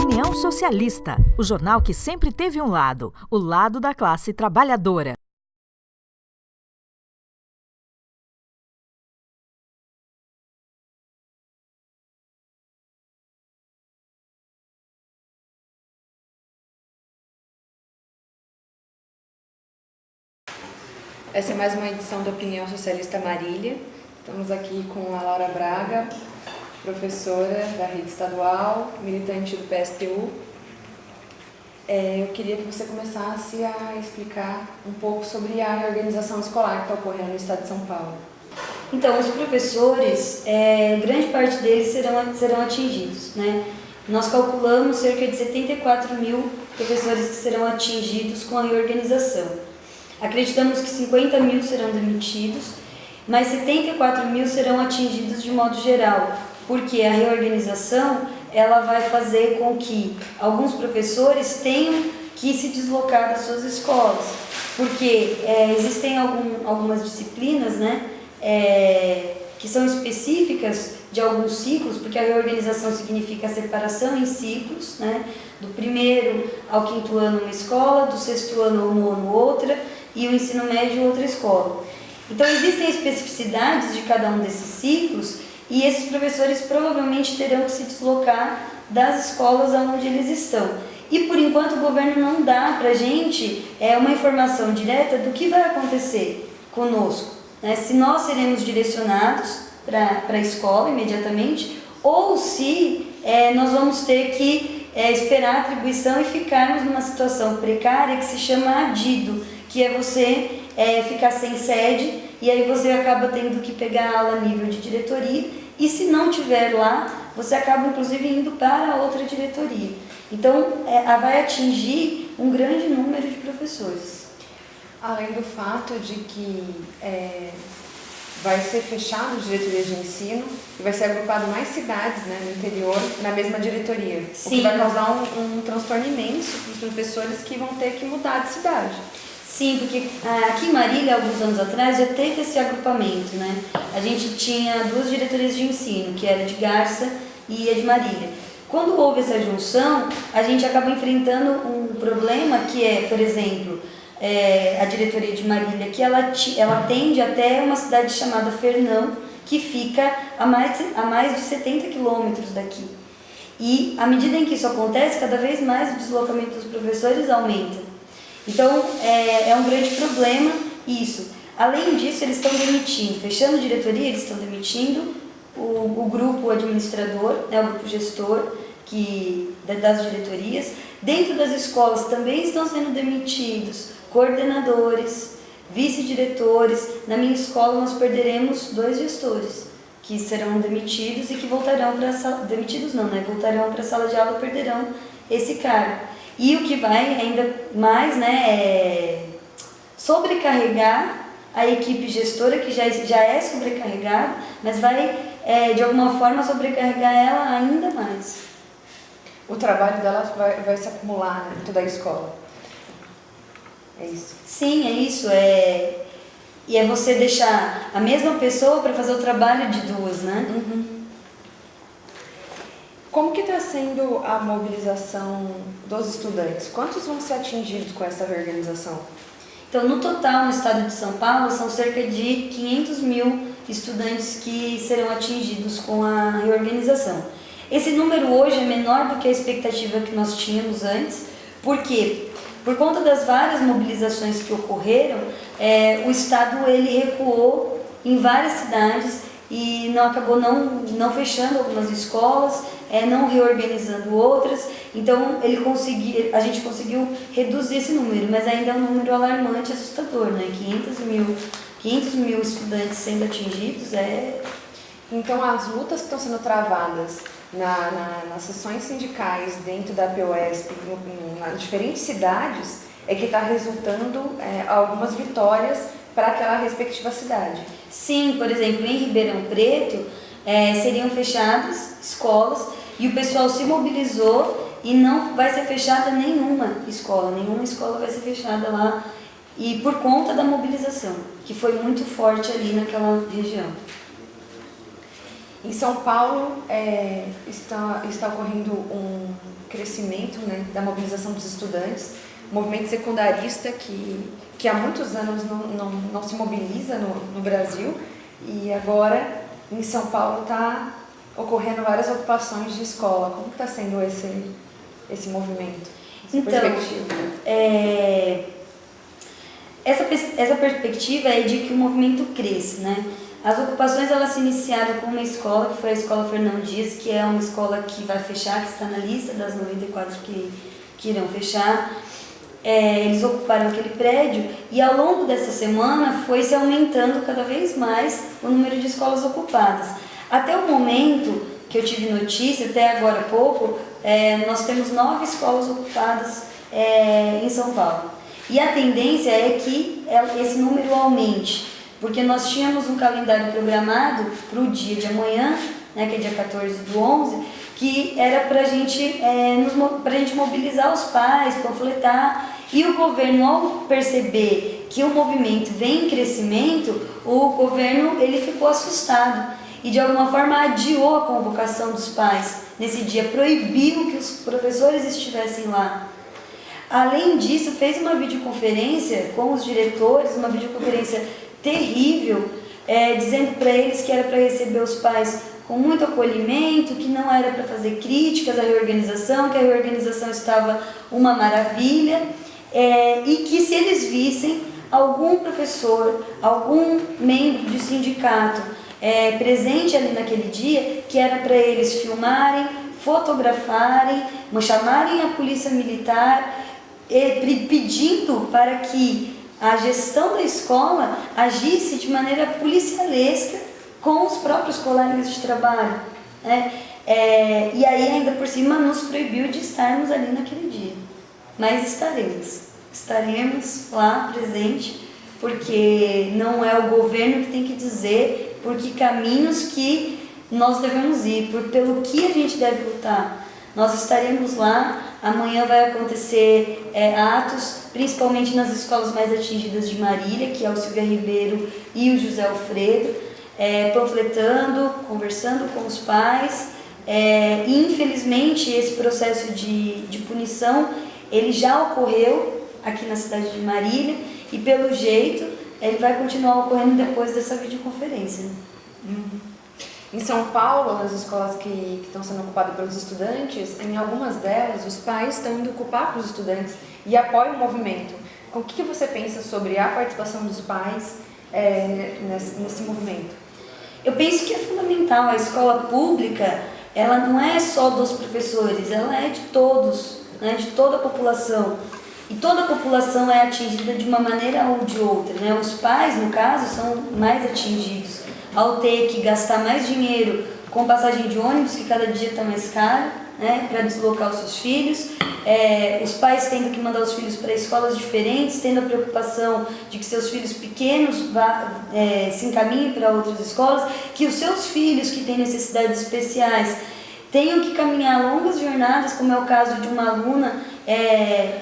Opinião Socialista, o jornal que sempre teve um lado, o lado da classe trabalhadora. Essa é mais uma edição da Opinião Socialista Marília. Estamos aqui com a Laura Braga, professora da rede estadual, militante do PSTU. Eu queria que você começasse a explicar um pouco sobre a reorganização escolar que está ocorrendo no estado de São Paulo. Então, os professores, grande parte deles serão atingidos, né? Nós calculamos cerca de 74 mil professores que serão atingidos com a reorganização. Acreditamos que 50 mil serão demitidos, mas 74 mil serão atingidos de modo geral, porque a reorganização ela vai fazer com que alguns professores tenham que se deslocar das suas escolas, porque existem algumas disciplinas, né, que são específicas de alguns ciclos, porque a reorganização significa a separação em ciclos, né, do primeiro ao quinto ano uma escola, do sexto ano ao nono outra, e o ensino médio outra escola. Então existem especificidades de cada um desses ciclos e esses professores provavelmente terão que se deslocar das escolas onde eles estão. E por enquanto o governo não dá para a gente uma informação direta do que vai acontecer conosco, né? Se nós seremos direcionados para a escola imediatamente ou se nós vamos ter que esperar a atribuição e ficarmos numa situação precária que se chama adido, que é você ficar sem sede e aí você acaba tendo que pegar a aula a nível de diretoria e se não tiver lá, você acaba inclusive indo para outra diretoria. Então, vai atingir um grande número de professores. Além do fato de que vai ser fechado diretorias de ensino e vai ser agrupado mais cidades, né, no interior na mesma diretoria. Sim. O que vai causar um transtorno imenso para os professores que vão ter que mudar de cidade. Sim, porque aqui em Marília, alguns anos atrás, já teve esse agrupamento, né? A gente tinha duas diretorias de ensino, que era de Garça e a de Marília. Quando houve essa junção, a gente acaba enfrentando um problema que é, por exemplo, a diretoria de Marília, que ela atende até uma cidade chamada Fernão, que fica a mais de 70 quilômetros daqui. E à medida em que isso acontece, cada vez mais o deslocamento dos professores aumenta. Então, é um grande problema isso. Além disso, eles estão demitindo, fechando a diretoria, eles estão demitindo o grupo administrador, né, o grupo gestor das diretorias. Dentro das escolas também estão sendo demitidos coordenadores, vice-diretores. Na minha escola, nós perderemos 2 gestores, que serão demitidos e que voltarão para a sala... Demitidos não, né? Voltarão para a sala de aula e perderão esse cargo. E o que vai ainda mais, né, sobrecarregar a equipe gestora, que já é sobrecarregada, mas vai, de alguma forma, sobrecarregar ela ainda mais. O trabalho dela vai se acumular, né, em toda a escola. É isso? Sim, é isso. E é você deixar a mesma pessoa para fazer o trabalho de 2, né? Uhum. Como que está sendo a mobilização dos estudantes? Quantos vão ser atingidos com essa reorganização? Então, no total, no estado de São Paulo, são cerca de 500 mil estudantes que serão atingidos com a reorganização. Esse número hoje é menor do que a expectativa que nós tínhamos antes, porque por conta das várias mobilizações que ocorreram, o estado ele recuou em várias cidades e acabou não fechando algumas escolas, não reorganizando outras. Então a gente conseguiu reduzir esse número, mas ainda é um número alarmante, assustador, né? 500 mil estudantes sendo atingidos Então as lutas que estão sendo travadas nas sessões sindicais dentro da POSP, nas diferentes cidades, é que está resultando algumas vitórias para aquela respectiva cidade. Sim, por exemplo, em Ribeirão Preto seriam fechadas escolas e o pessoal se mobilizou e não vai ser fechada nenhuma escola vai ser fechada lá, e por conta da mobilização, que foi muito forte ali naquela região. Em São Paulo está ocorrendo um crescimento, né, da mobilização dos estudantes, movimento secundarista que há muitos anos não se mobiliza no Brasil, e agora em São Paulo está ocorrendo várias ocupações de escola. Como está sendo esse movimento? Então, essa perspectiva é de que o movimento cresce, né? As ocupações elas se iniciaram com uma escola, que foi a Escola Fernão Dias, que é uma escola que vai fechar, que está na lista das 94 que irão fechar. Eles ocuparam aquele prédio e ao longo dessa semana foi se aumentando cada vez mais o número de escolas ocupadas. Até o momento que eu tive notícia, até agora há pouco, nós temos 9 escolas ocupadas em São Paulo. E a tendência é que esse número aumente, porque nós tínhamos um calendário programado para o dia de amanhã, né, que é dia 14/11, que era para a gente mobilizar os pais, panfletar, e o governo, ao perceber que o movimento vem em crescimento, o governo ele ficou assustado e de alguma forma adiou a convocação dos pais nesse dia, proibiu que os professores estivessem lá. Além disso, fez uma videoconferência com os diretores, uma videoconferência terrível, dizendo para eles que era para receber os pais com muito acolhimento, que não era para fazer críticas à reorganização, que a reorganização estava uma maravilha, e que se eles vissem algum professor, algum membro de sindicato presente ali naquele dia, que era para eles filmarem, fotografarem, chamarem a polícia militar, pedindo para que a gestão da escola agisse de maneira policialesca com os próprios colegas de trabalho, né? E aí ainda por cima nos proibiu de estarmos ali naquele dia, mas estaremos lá presente, porque não é o governo que tem que dizer por que caminhos que nós devemos ir, pelo que a gente deve lutar. Nós estaremos lá. Amanhã vai acontecer atos, principalmente nas escolas mais atingidas de Marília, que é o Silvia Ribeiro e o José Alfredo, panfletando, conversando com os pais. E infelizmente esse processo de punição ele já ocorreu aqui na cidade de Marília e pelo jeito ele vai continuar ocorrendo depois dessa videoconferência. Em São Paulo, nas escolas que estão sendo ocupadas pelos estudantes, em algumas delas os pais estão indo ocupar para os estudantes e apoiam o movimento. O que você pensa sobre a participação dos pais nesse movimento? Eu penso que é fundamental. A escola pública, ela não é só dos professores, ela é de todos, né, de toda a população. E toda a população é atingida de uma maneira ou de outra, né? Os pais, no caso, são mais atingidos ao ter que gastar mais dinheiro com passagem de ônibus, que cada dia está mais caro, né, para deslocar os seus filhos. Os pais tendo que mandar os filhos para escolas diferentes, tendo a preocupação de que seus filhos pequenos se encaminhem para outras escolas, que os seus filhos que têm necessidades especiais tenham que caminhar longas jornadas, como é o caso de uma aluna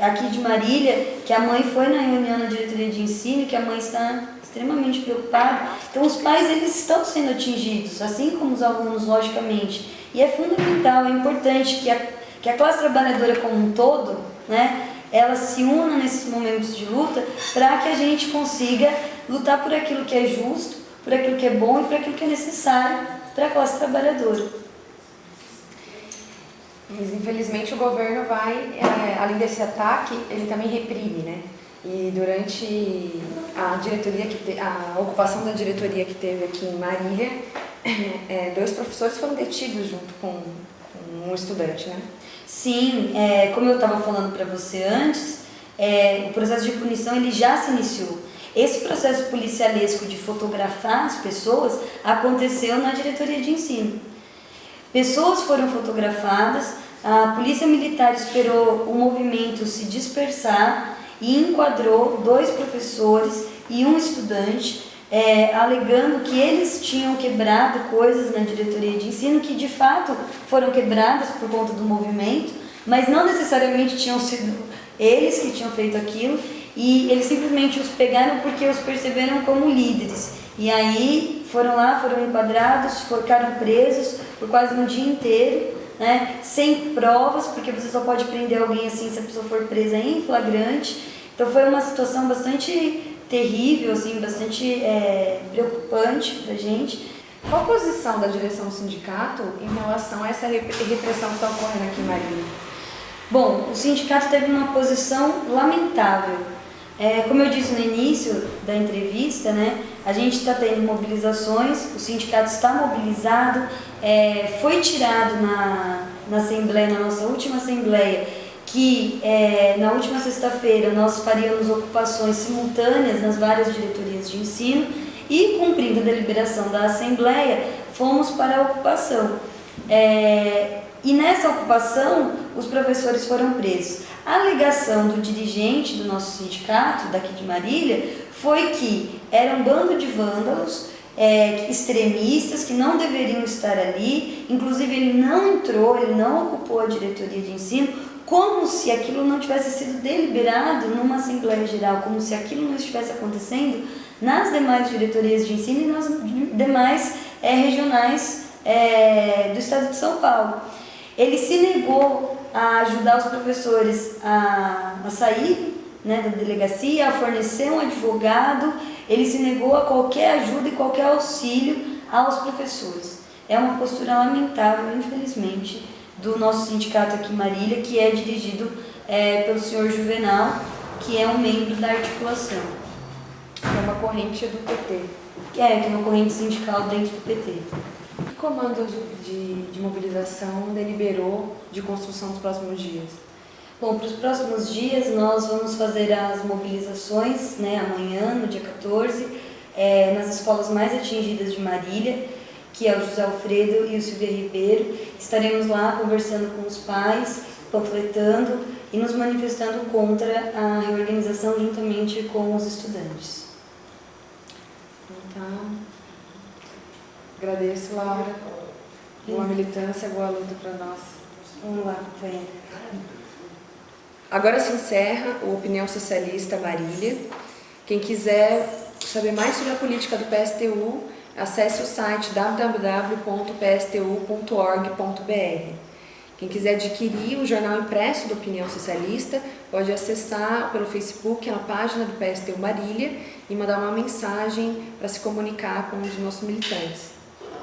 aqui de Marília, que a mãe foi na reunião na diretoria de ensino e que a mãe está extremamente preocupada. Então os pais eles estão sendo atingidos, assim como os alunos, logicamente. E é fundamental, é importante que a classe trabalhadora como um todo, né, ela se una nesses momentos de luta para que a gente consiga lutar por aquilo que é justo, por aquilo que é bom e por aquilo que é necessário para a classe trabalhadora. Mas infelizmente o governo vai, além desse ataque, ele também reprime, né? E durante a ocupação da diretoria que teve aqui em Marília, 2 professores foram detidos junto com um estudante, né? Sim, como eu estava falando para você antes, o processo de punição ele já se iniciou. Esse processo policialesco de fotografar as pessoas aconteceu na diretoria de ensino. Pessoas foram fotografadas, a polícia militar esperou o movimento se dispersar e enquadrou 2 professores e um estudante, alegando que eles tinham quebrado coisas na diretoria de ensino que de fato foram quebradas por conta do movimento, mas não necessariamente tinham sido eles que tinham feito aquilo, e eles simplesmente os pegaram porque os perceberam como líderes. E aí foram lá, foram enquadrados, ficaram presos por quase um dia inteiro, né, sem provas, porque você só pode prender alguém assim se a pessoa for presa em flagrante. Então foi uma situação bastante terrível, assim, bastante preocupante pra gente. Qual a posição da direção do sindicato em relação a essa repressão que está ocorrendo aqui em Marília? Bom, o sindicato teve uma posição lamentável. Como eu disse no início da entrevista, né, a gente está tendo mobilizações, o sindicato está mobilizado, foi tirado na Assembleia, na nossa última Assembleia, que na última sexta-feira nós faríamos ocupações simultâneas nas várias diretorias de ensino e, cumprindo a deliberação da Assembleia, fomos para a ocupação. E nessa ocupação, os professores foram presos. A alegação do dirigente do nosso sindicato, daqui de Marília, foi que era um bando de vândalos, extremistas, que não deveriam estar ali. Inclusive, ele não entrou, ele não ocupou a diretoria de ensino, como se aquilo não tivesse sido deliberado numa Assembleia Geral, como se aquilo não estivesse acontecendo nas demais diretorias de ensino e nas demais regionais do estado de São Paulo. Ele se negou a ajudar os professores a sair, né, da delegacia, a fornecer um advogado. Ele se negou a qualquer ajuda e qualquer auxílio aos professores. É uma postura lamentável, infelizmente, do nosso sindicato aqui em Marília, que é dirigido pelo senhor Juvenal, que é um membro da articulação. É uma corrente do PT. Que é uma corrente sindical dentro do PT. Que comando de mobilização deliberou de construção dos próximos dias? Bom, para os próximos dias nós vamos fazer as mobilizações, né, amanhã, no dia 14, nas escolas mais atingidas de Marília, que é o José Alfredo e o Silvia Ribeiro. Estaremos lá conversando com os pais, panfletando e nos manifestando contra a reorganização juntamente com os estudantes. Então, agradeço, Laura. Boa militância, boa luta para nós. Vamos lá, companheira. Agora se encerra o Opinião Socialista Marília. Quem quiser saber mais sobre a política do PSTU, acesse o site www.pstu.org.br. Quem quiser adquirir o jornal impresso do Opinião Socialista, pode acessar pelo Facebook, na página do PSTU Marília, e mandar uma mensagem para se comunicar com os nossos militantes.